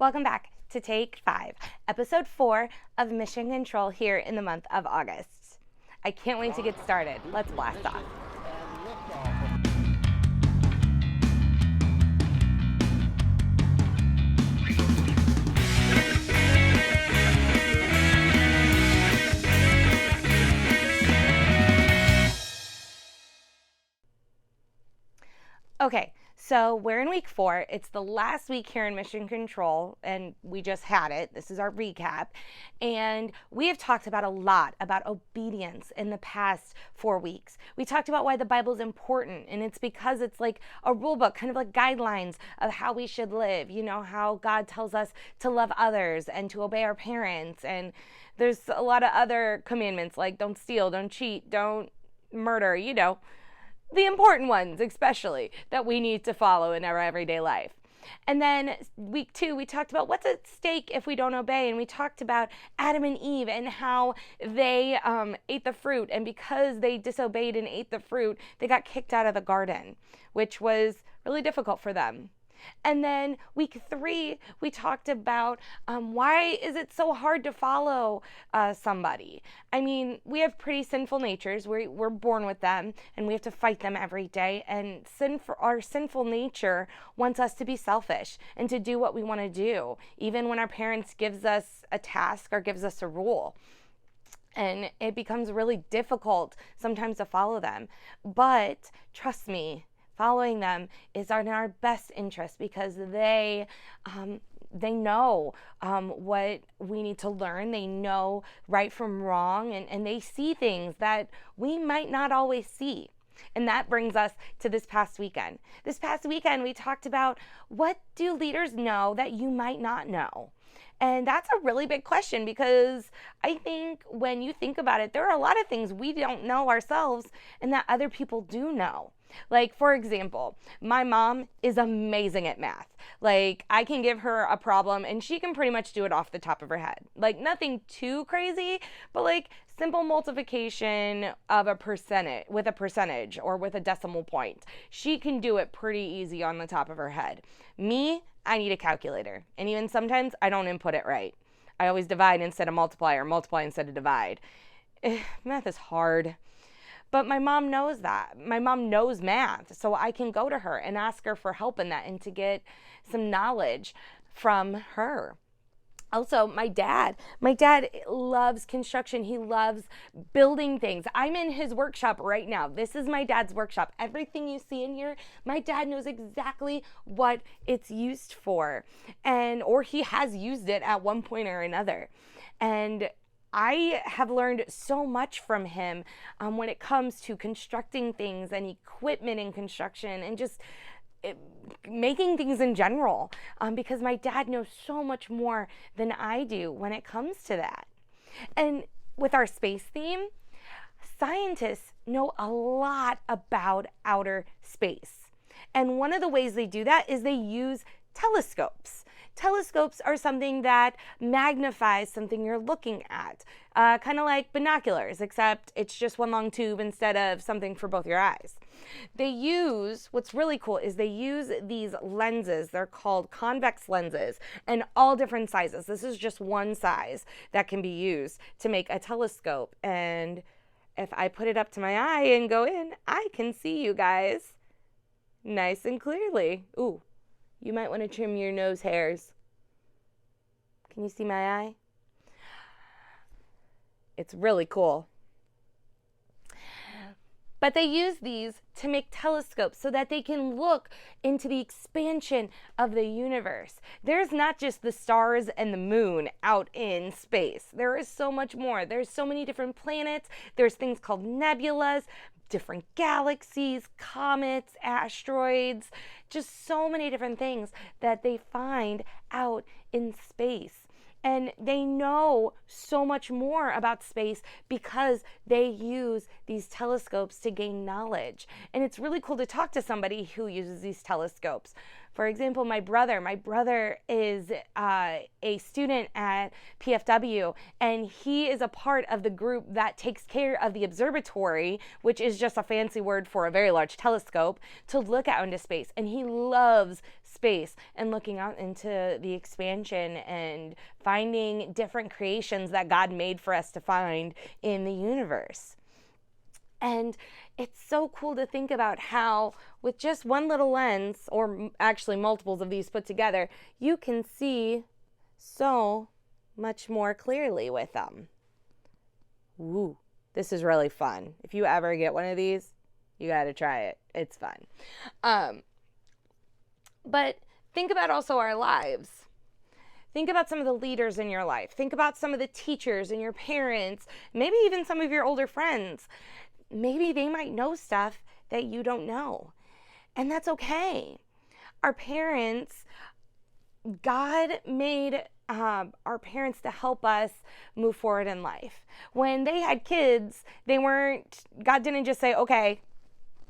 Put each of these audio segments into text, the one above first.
Welcome back to Take 5, Episode 4 of Mission Control here in the month of August. I can't wait to get started. Let's blast off. Okay, so we're in week 4. It's the last week here in Mission Control, and we just had it. This is our recap. And we have talked about a lot about obedience in the past 4 weeks. We talked about why the Bible is important, and it's because it's like a rule book, kind of like guidelines of how we should live. You know, how God tells us to love others and to obey our parents. And there's a lot of other commandments like don't steal, don't cheat, don't murder, you know. The important ones, especially, that we need to follow in our everyday life. And then week 2, we talked about what's at stake if we don't obey. And we talked about Adam and Eve and how they ate the fruit. And because they disobeyed and ate the fruit, they got kicked out of the garden, which was really difficult for them. And then week 3, we talked about why is it so hard to follow somebody? I mean, we have pretty sinful natures. We're born with them, and we have to fight them every day. And our sinful nature wants us to be selfish and to do what we want to do, even when our parents gives us a task or gives us a rule. And it becomes really difficult sometimes to follow them. But trust me, following them is in our best interest because they know what we need to learn. They know right from wrong, and they see things that we might not always see. And that brings us to this past weekend. This past weekend, we talked about what do leaders know that you might not know? And that's a really big question because I think when you think about it, there are a lot of things we don't know ourselves and that other people do know. Like, for example, my mom is amazing at math. Like, I can give her a problem and she can pretty much do it off the top of her head. Like, nothing too crazy, but like simple multiplication of a percentage with a percentage or with a decimal point. She can do it pretty easy on the top of her head. Me, I need a calculator. And even sometimes I don't input it right. I always divide instead of multiply or multiply instead of divide. Math is hard. But my mom knows that. My mom knows math, so I can go to her and ask her for help in that and to get some knowledge from her. Also, my dad loves construction. He loves building things. I'm in his workshop right now. This is my dad's workshop. Everything you see in here, my dad knows exactly what it's used for, or he has used it at one point or another. And I have learned so much from him when it comes to constructing things and equipment in construction and just making things in general, because my dad knows so much more than I do when it comes to that. And with our space theme, scientists know a lot about outer space. And one of the ways they do that is they use telescopes. Telescopes are something that magnifies something you're looking at, kind of like binoculars, except it's just one long tube instead of something for both your eyes. What's really cool is they use these lenses. They're called convex lenses, and all different sizes. This is just one size that can be used to make a telescope. And if I put it up to my eye and go in, I can see you guys nice and clearly. Ooh. You might want to trim your nose hairs. Can you see my eye? It's really cool. But they use these to make telescopes so that they can look into the expansion of the universe. There's not just the stars and the moon out in space. There is so much more. There's so many different planets. There's things called nebulas, different galaxies, comets, asteroids, just so many different things that they find out in space. And they know so much more about space because they use these telescopes to gain knowledge. And it's really cool to talk to somebody who uses these telescopes. For example, my brother is a student at PFW, and he is a part of the group that takes care of the observatory, which is just a fancy word for a very large telescope, to look out into space. And he loves space and looking out into the expansion and finding different creations that God made for us to find in the universe. And it's so cool to think about how with just one little lens, or actually multiples of these put together, you can see so much more clearly with them. Ooh, this is really fun. If you ever get one of these, you got to try it. It's fun. But think about also our lives. Think about some of the leaders in your life. Think about some of the teachers and your parents, maybe even some of your older friends. Maybe they might know stuff that you don't know. And that's okay. Our parents, God made our parents to help us move forward in life. When they had kids, God didn't just say, okay,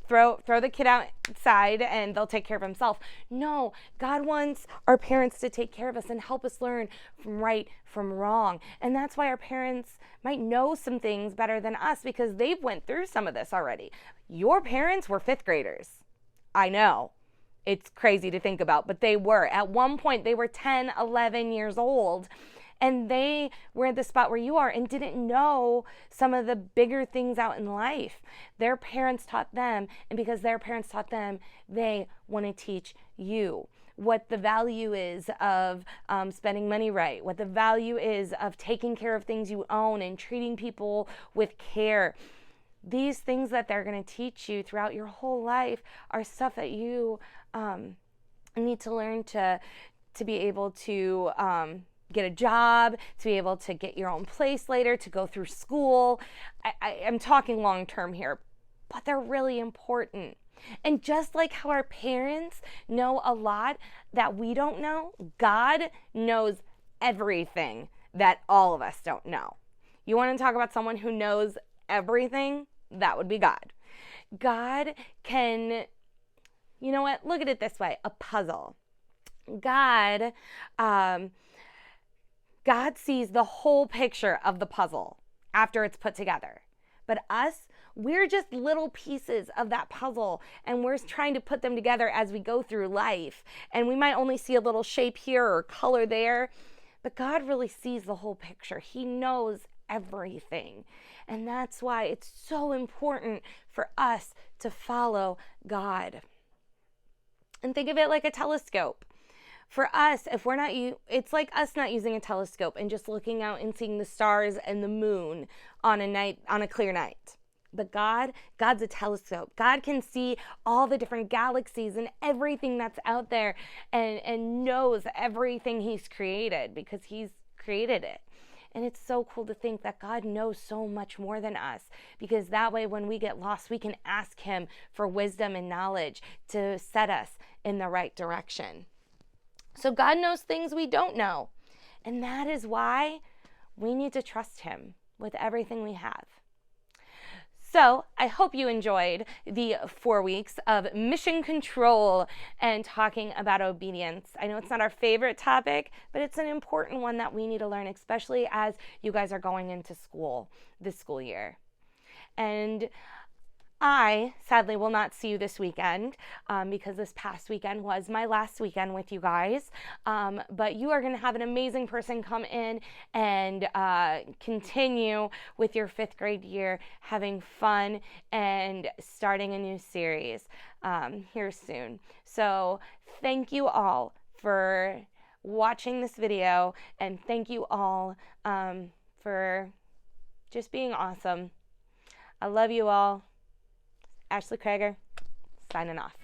throw the kid outside and they'll take care of himself. No, God wants our parents to take care of us and help us learn from right from wrong. And that's why our parents might know some things better than us, because they've went through some of this already. Your parents were 5th graders. I know. It's crazy to think about, but they were. At one point, they were 10, 11 years old. And they were at the spot where you are and didn't know some of the bigger things out in life. Their parents taught them, and because their parents taught them, they want to teach you what the value is of spending money right, what the value is of taking care of things you own and treating people with care. These things that they're going to teach you throughout your whole life are stuff that you need to learn to be able to get a job, to be able to get your own place later, to go through school. I'm talking long term here, but they're really important. And just like how our parents know a lot that we don't know, God knows everything that all of us don't know. You want to talk about someone who knows everything? That would be God. God can, you know what? Look at it this way, a puzzle. God sees the whole picture of the puzzle after it's put together. But us, we're just little pieces of that puzzle, and we're trying to put them together as we go through life. And we might only see a little shape here or color there, but God really sees the whole picture. He knows everything. And that's why it's so important for us to follow God. And think of it like a telescope. For us, if we're not, it's like us not using a telescope and just looking out and seeing the stars and the moon on a clear night. But God's a telescope. God can see all the different galaxies and everything that's out there, and knows everything He's created because He's created it. And it's so cool to think that God knows so much more than us, because that way when we get lost, we can ask Him for wisdom and knowledge to set us in the right direction. So God knows things we don't know. And that is why we need to trust Him with everything we have. So I hope you enjoyed the 4 weeks of mission control and talking about obedience. I know it's not our favorite topic, but it's an important one that we need to learn, especially as you guys are going into school this school year. And I, sadly, will not see you this weekend because this past weekend was my last weekend with you guys. But you are going to have an amazing person come in and continue with your 5th grade year, having fun and starting a new series here soon. So thank you all for watching this video, and thank you all for just being awesome. I love you all. Ashley Krager, signing off.